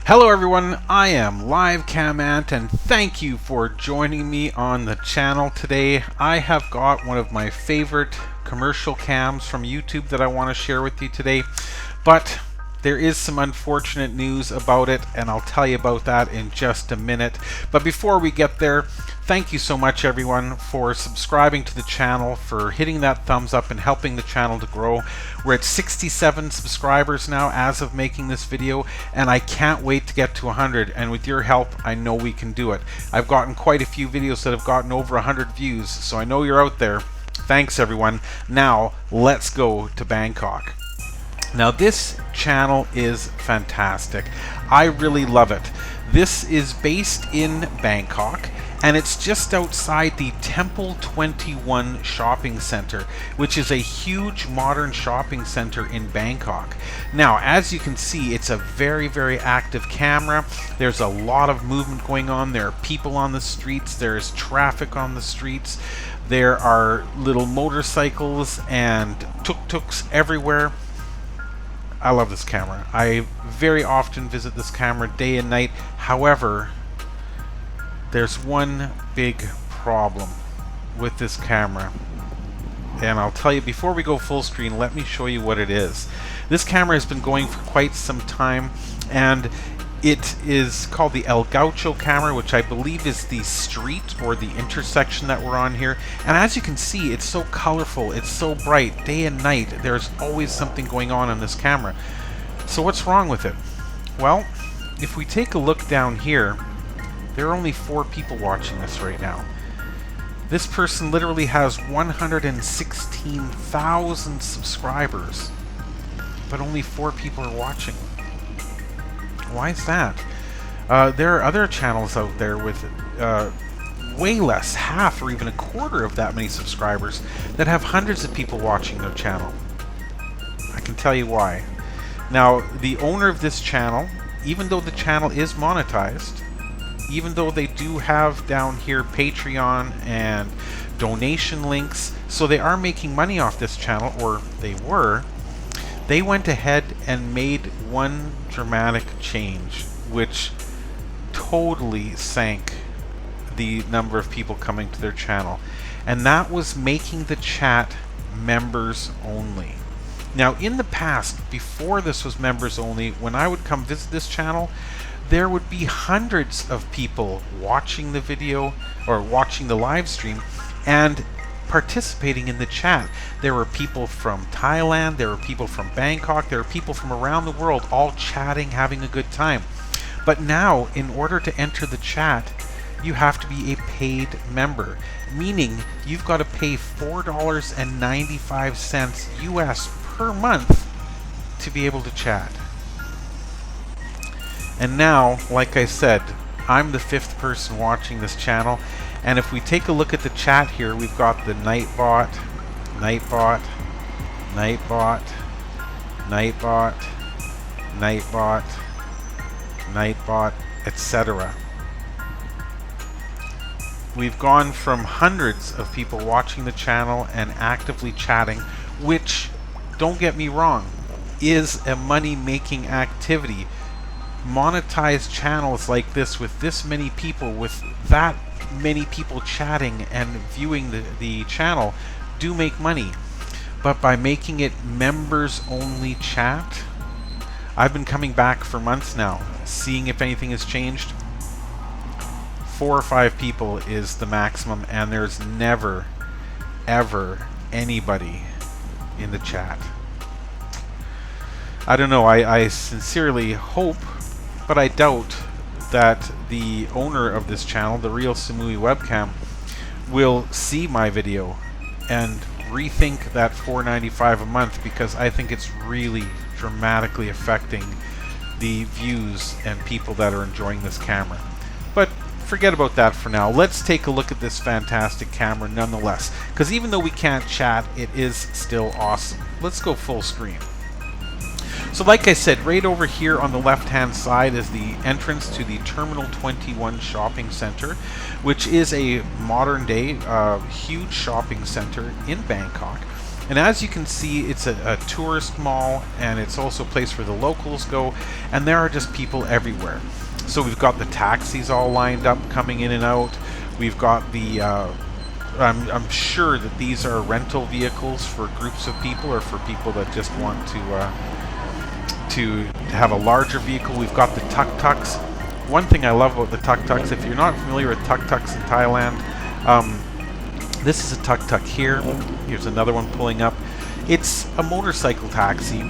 Hello everyone, I am livecamant and thank you for joining me on the channel today. I have got one of my favorite commercial cams from YouTube that I want to share with you today, but there is some unfortunate news about it and I'll tell you about that in just a minute. But before we get there, thank you so much everyone for subscribing to the channel, for hitting that thumbs up and helping the channel to grow. We're at 67 subscribers now as of making this video, and I can't wait to get to 100, and with your help I know we can do it. I've gotten quite a few videos that have gotten over 100 views, so I know you're out there. Thanks everyone. Now let's go to Bangkok. Now this channel is fantastic. I really love it. This is based in Bangkok and it's just outside the Temple 21 shopping center, which is a huge modern shopping center in Bangkok. Now, as you can see, it's a very, very active camera. There's a lot of movement going on. There are people on the streets. There's traffic on the streets. There are little motorcycles and tuk-tuks everywhere. I love this camera. I very often visit this camera day and night. However, there's one big problem with this camera. And I'll tell you, before we go full screen, let me show you what it is. This camera has been going for quite some time, and it is called the Gaucho camera, which I believe is the street or the intersection that we're on here. And as you can see, it's so colorful, it's so bright, day and night. There's always something going on this camera. So what's wrong with it? Well, if we take a look down here, there are only 4 people watching this right now. This person literally has 116,000 subscribers, but only 4 people are watching. Why is that? There are other channels out there with way less, half or even a quarter of that many subscribers that have hundreds of people watching their channel. I can tell you why. Now, the owner of this channel, even though the channel is monetized, even though they do have down here Patreon and donation links, so they are making money off this channel, or they were, they went ahead and made one dramatic change, which totally sank the number of people coming to their channel. And that was making the chat members only. Now, in the past, before this was members only, when I would come visit this channel, there would be hundreds of people watching the video or watching the live stream and participating in the chat. There were people from Thailand, there were people from Bangkok, there were people from around the world all chatting, having a good time. But now, in order to enter the chat, you have to be a paid member, meaning you've got to pay $4.95 US per month to be able to chat. And now, like I said, I'm the 5th person watching this channel, and if we take a look at the chat here, we've got the Nightbot, Nightbot, Nightbot, Nightbot, Nightbot, Nightbot, etc. We've gone from hundreds of people watching the channel and actively chatting, which, don't get me wrong, is a money-making activity. Monetized channels like this with this many people, with that many people chatting and viewing the channel, do make money. But by making it members only chat, I've been coming back for months now, seeing if anything has changed. 4 or 5 people is the maximum, and there's never, ever anybody in the chat. I don't know, I sincerely hope, but I doubt that the owner of this channel, the Real Samui Webcam, will see my video and rethink that $4.95 a month, because I think it's really dramatically affecting the views and people that are enjoying this camera. But forget about that for now. Let's take a look at this fantastic camera nonetheless, because even though we can't chat, it is still awesome. Let's go full screen. So like I said, right over here on the left-hand side is the entrance to the Terminal 21 shopping center, which is a modern-day huge shopping center in Bangkok. And as you can see, it's a tourist mall, and it's also a place where the locals go, and there are just people everywhere. So we've got the taxis all lined up coming in and out. We've got the I'm sure that these are rental vehicles for groups of people, or for people that just want to have a larger vehicle. We've got the tuk-tuks. One thing I love about the tuk-tuks, if you're not familiar with tuk-tuks in Thailand, this is a tuk-tuk here. Here's another one pulling up. It's a motorcycle taxi,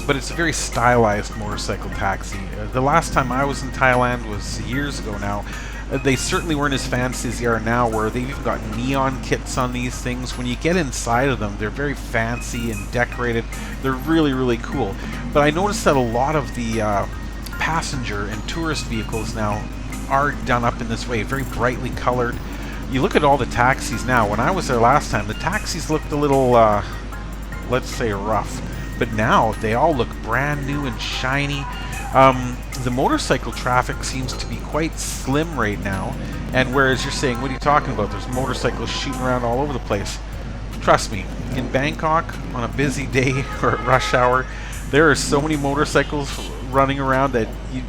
but it's a very stylized motorcycle taxi. The last time I was in Thailand was years ago now. They certainly weren't as fancy as they are now, where they've even got neon kits on these things. When you get inside of them, they're very fancy and decorated. They're really, really cool. But I noticed that a lot of the passenger and tourist vehicles now are done up in this way, very brightly colored. You look at all the taxis now. When I was there last time, the taxis looked a little, let's say, rough. But now they all look brand new and shiny. The motorcycle traffic seems to be quite slim right now, and whereas you're saying, what are you talking about? There's motorcycles shooting around all over the place. Trust me, in Bangkok, on a busy day or at rush hour, there are so many motorcycles running around that you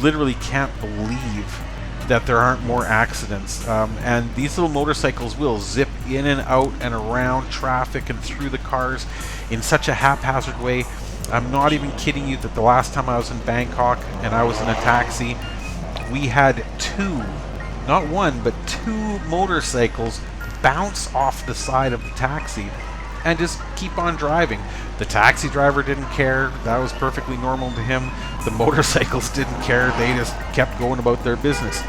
literally can't believe that there aren't more accidents. And these little motorcycles will zip in and out and around traffic and through the cars in such a haphazard way. I'm not even kidding you that the last time I was in Bangkok and I was in a taxi, we had two, not one, but two motorcycles bounce off the side of the taxi and just keep on driving. The taxi driver didn't care. That was perfectly normal to him. The motorcycles didn't care. They just kept going about their business.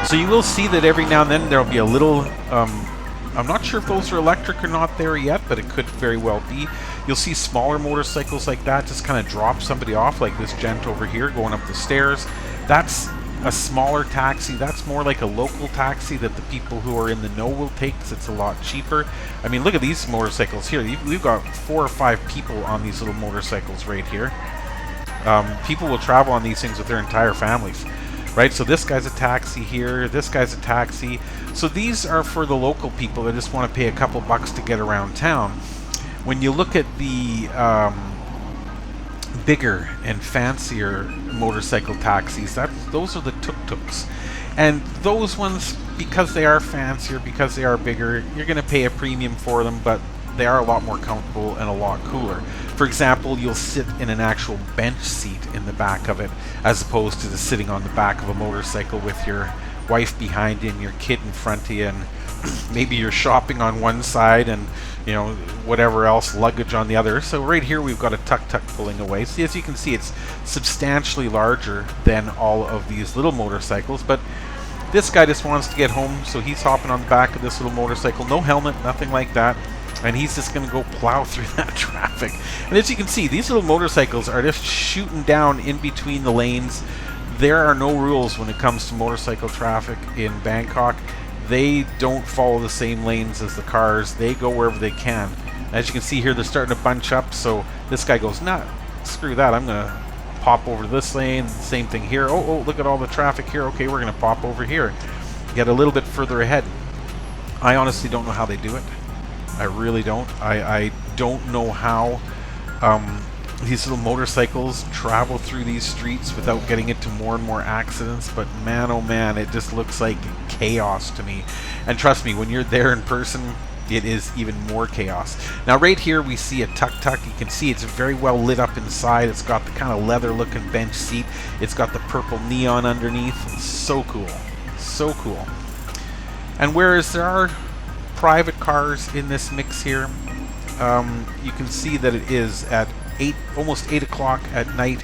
So you will see that every now and then there'll be a little, I'm not sure if those are electric or not there yet, but it could very well be. You'll see smaller motorcycles like that just kind of drop somebody off, like this gent over here going up the stairs. That's a smaller taxi. That's more like a local taxi that the people who are in the know will take, because it's a lot cheaper. I mean, look at these motorcycles here. We've got 4 or 5 people on these little motorcycles right here. People will travel on these things with their entire families. Right, so this guy's a taxi here, this guy's a taxi. So these are for the local people that just want to pay a couple bucks to get around town. When you look at the bigger and fancier motorcycle taxis, those are the tuk-tuks. And those ones, because they are fancier, because they are bigger, you're going to pay a premium for them, but they are a lot more comfortable and a lot cooler. For example, you'll sit in an actual bench seat in the back of it, as opposed to just sitting on the back of a motorcycle with your wife behind you and your kid in front of you, and maybe you're shopping on one side and, you know, whatever else, luggage on the other. So right here we've got a tuk-tuk pulling away. So as you can see, it's substantially larger than all of these little motorcycles, but this guy just wants to get home, so he's hopping on the back of this little motorcycle. No helmet, nothing like that. And he's just going to go plow through that traffic. And as you can see, these little motorcycles are just shooting down in between the lanes. There are no rules when it comes to motorcycle traffic in Bangkok. They don't follow the same lanes as the cars. They go wherever they can. As you can see here, they're starting to bunch up. So this guy goes, nah, screw that. I'm going to pop over to this lane. Same thing here. Oh, look at all the traffic here. Okay, we're going to pop over here. Get a little bit further ahead. I honestly don't know how they do it. I really don't. I don't know how these little motorcycles travel through these streets without getting into more and more accidents, but man, oh man, it just looks like chaos to me. And trust me, when you're there in person, it is even more chaos. Now right here we see a tuk-tuk. You can see it's very well lit up inside. It's got the kind of leather looking bench seat. It's got the purple neon underneath. It's so cool. So cool. And whereas there are private cars in this mix here, you can see that it is at almost 8 o'clock at night.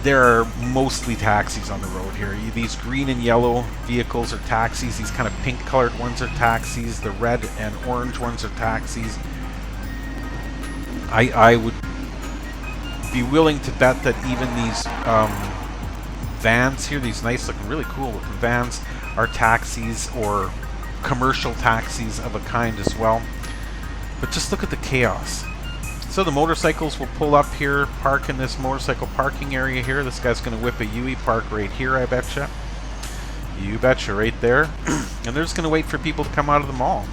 There are mostly taxis on the road here. These green and yellow vehicles are taxis. These kind of pink colored ones are taxis. The red and orange ones are taxis. I would be willing to bet that even these vans here, these nice looking, really cool looking vans, are taxis or commercial taxis of a kind as well. But just look at the chaos. So the motorcycles will pull up here, park in this motorcycle parking area here. This guy's going to whip a UE park right here, I betcha. You betcha, right there. And they're just going to wait for people to come out of the mall.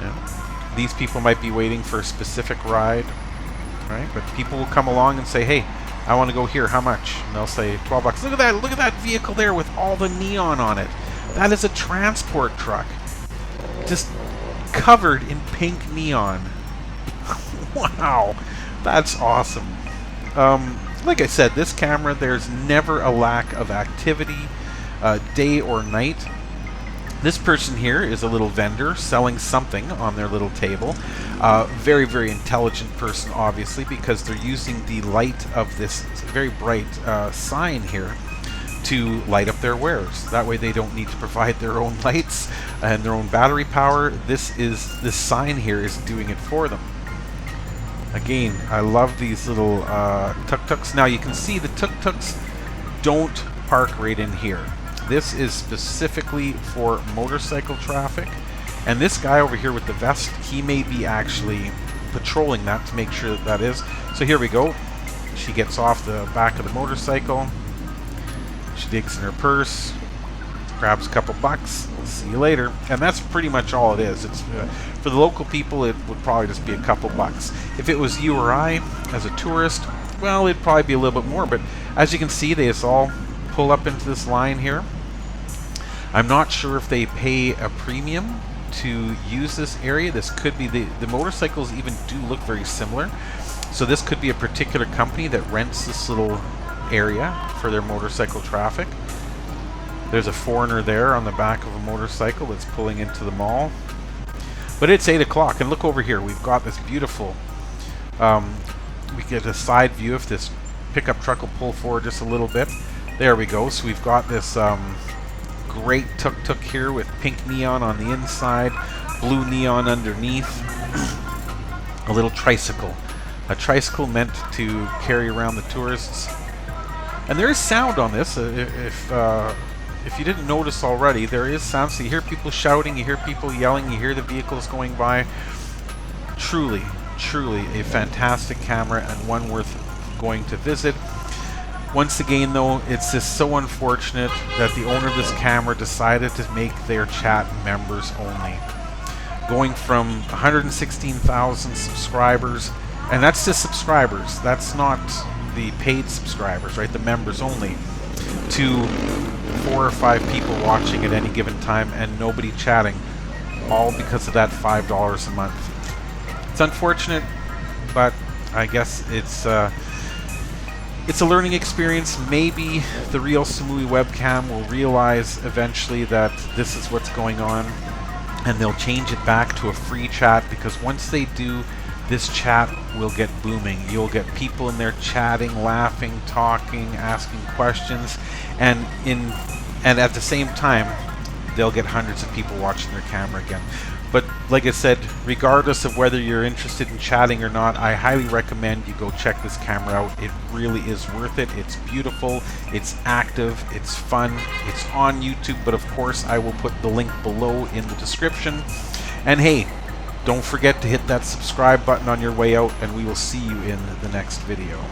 Yeah. these people might be waiting for a specific ride, right? But people will come along and say, hey, I want to go here, how much? And they'll say 12 bucks. Look at that vehicle there with all the neon on it. That is a transport truck. Just covered in pink neon. Wow, that's awesome. Like I said, this camera, there's never a lack of activity, day or night. This person here is a little vendor selling something on their little table. Very, very intelligent person, obviously, because they're using the light of this very bright sign here to light up their wares. That way they don't need to provide their own lights and their own battery power. This sign here is doing it for them. Again, I love these little tuk-tuks. Now you can see the tuk-tuks don't park right in here. This is specifically for motorcycle traffic. And this guy over here with the vest, he may be actually patrolling that to make sure that is. So here we go. She gets off the back of the motorcycle. She digs in her purse, grabs a couple bucks. We'll see you later. And that's pretty much all it is. It's for the local people, it would probably just be a couple bucks. If it was you or I, as a tourist, well, it'd probably be a little bit more. But as you can see, they just all pull up into this line here. I'm not sure if they pay a premium to use this area. This could be the motorcycles even do look very similar. So this could be a particular company that rents this little area for their motorcycle traffic. There's a foreigner there on the back of a motorcycle that's pulling into the mall. But it's 8 o'clock, and look over here. We've got this beautiful, we get a side view if this pickup truck will pull forward just a little bit. There we go. So we've got this great tuk-tuk here with pink neon on the inside, blue neon underneath. A little tricycle. A tricycle meant to carry around the tourists. And there is sound on this. If you didn't notice already, there is sound. So you hear people shouting, you hear people yelling, you hear the vehicles going by. Truly, truly a fantastic camera and one worth going to visit. Once again, though, it's just so unfortunate that the owner of this camera decided to make their chat members only. Going from 116,000 subscribers, and that's just subscribers, that's not the paid subscribers, right? The members only, to 4 or 5 people watching at any given time and nobody chatting, all because of that $5 a month. It's unfortunate, but I guess it's a learning experience. Maybe the real Samui webcam will realize eventually that this is what's going on, and they'll change it back to a free chat, because once they do, this chat will get booming. You'll get people in there chatting, laughing, talking, asking questions, and at the same time, they'll get hundreds of people watching their camera again. But like I said, regardless of whether you're interested in chatting or not, I highly recommend you go check this camera out. It really is worth it. It's beautiful, it's active, it's fun, it's on YouTube, but of course I will put the link below in the description. And hey, don't forget to hit that subscribe button on your way out, and we will see you in the next video.